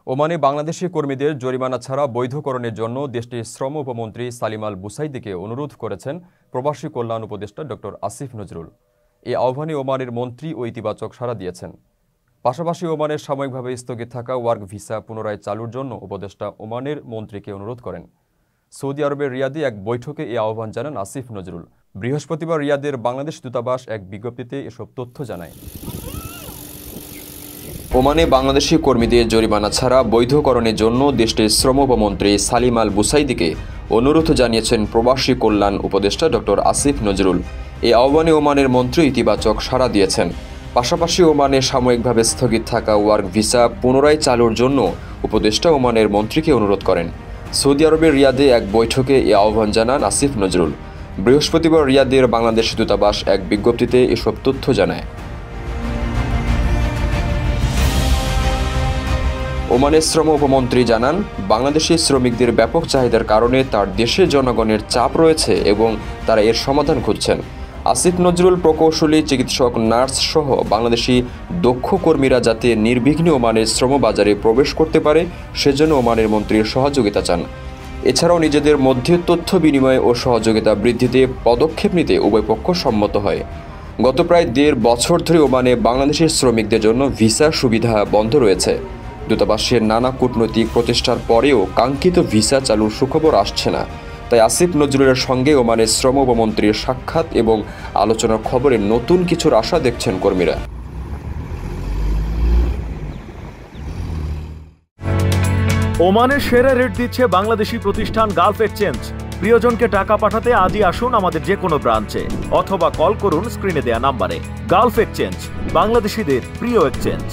ওমানে বাংলাদেশি কর্মীদের জরিমানা ছাড়া বৈধকরণের জন্য দেশটির শ্রম উপমন্ত্রী সালিম আল বুসাইদিকে অনুরোধ করেছেন প্রবাসী কল্যাণ উপদেষ্টা ড আসিফ নজরুল। এই আহ্বানে ওমানের মন্ত্রী ও ইতিবাচক সাড়া দিয়েছেন। পাশাপাশি ওমানের সাময়িকভাবে স্থগিত থাকা ওয়ার্ক ভিসা পুনরায় চালুর জন্য উপদেষ্টা ওমানের মন্ত্রীকে অনুরোধ করেন। সৌদি আরবের রিয়াদে এক বৈঠকে এই আহ্বান জানান আসিফ নজরুল। বৃহস্পতিবার রিয়াদের বাংলাদেশ দূতাবাস এক বিজ্ঞপ্তিতে এসব তথ্য জানায়। ওমানে বাংলাদেশি কর্মীদের জরিমানা ছাড়া বৈধকরণের জন্য দেশটির শ্রম উপমন্ত্রী সালিম আল বুসাইদিকে অনুরোধ জানিয়েছেন প্রবাসী কল্যাণ উপদেষ্টা ড আসিফ নজরুল। এই আহ্বানে ওমানের মন্ত্রী ইতিবাচক সাড়া দিয়েছেন। পাশাপাশি ওমানে সাময়িকভাবে স্থগিত থাকা ওয়ার্ক ভিসা পুনরায় চালুর জন্য উপদেষ্টা ওমানের মন্ত্রীকে অনুরোধ করেন। সৌদি আরবের রিয়াদে এক বৈঠকে এই আহ্বান জানান আসিফ নজরুল। বৃহস্পতিবার রিয়াদের বাংলাদেশ দূতাবাস এক বিজ্ঞপ্তিতে এসব তথ্য জানায়। ওমানের শ্রম উপমন্ত্রী জানান, বাংলাদেশি শ্রমিকদের ব্যাপক চাহিদার কারণে তার দেশের জনগণের চাপ রয়েছে এবং তারা এর সমাধান খুঁজছেন। আসিফ নজরুল প্রকৌশলী, চিকিৎসক, নার্স সহ বাংলাদেশি দক্ষ কর্মীরা যাতে নির্বিঘ্নে ওমানের শ্রম বাজারে প্রবেশ করতে পারে সেজন্য ওমানের মন্ত্রীর সহযোগিতা চান। এছাড়াও নিজেদের মধ্যে তথ্য বিনিময় ও সহযোগিতা বৃদ্ধিতে পদক্ষেপ নিতে উভয় পক্ষ সম্মত হয়। গত প্রায় 1.5 বছর ধরে ওমানে বাংলাদেশের শ্রমিকদের জন্য ভিসা সুবিধা বন্ধ রয়েছে। দূতাবাসের নানা কূটনৈতিক প্রচেষ্টার পরেও কাঙ্ক্ষিত ভিসা চালুর সুখবর আসছে না। তাই আসিফ নজরুলের সঙ্গে ওমানের শ্রম উপমন্ত্রীর সাক্ষাৎ এবং আলোচনার খবরে নতুন কিছুর আশা দেখছেন কর্মীরা। ওমানের সেরা রেট দিচ্ছে বাংলাদেশি প্রতিষ্ঠান গালফ এক্সচেঞ্জ। প্রিয়জনকে টাকা পাঠাতে আজই আসুন আমাদের যে কোনো ব্রাঞ্চে অথবা কল করুন স্ক্রিনে দেয়া নাম্বারে। গালফ এক্সচেঞ্জ, বাংলাদেশিদের প্রিয় এক্সচেঞ্জ।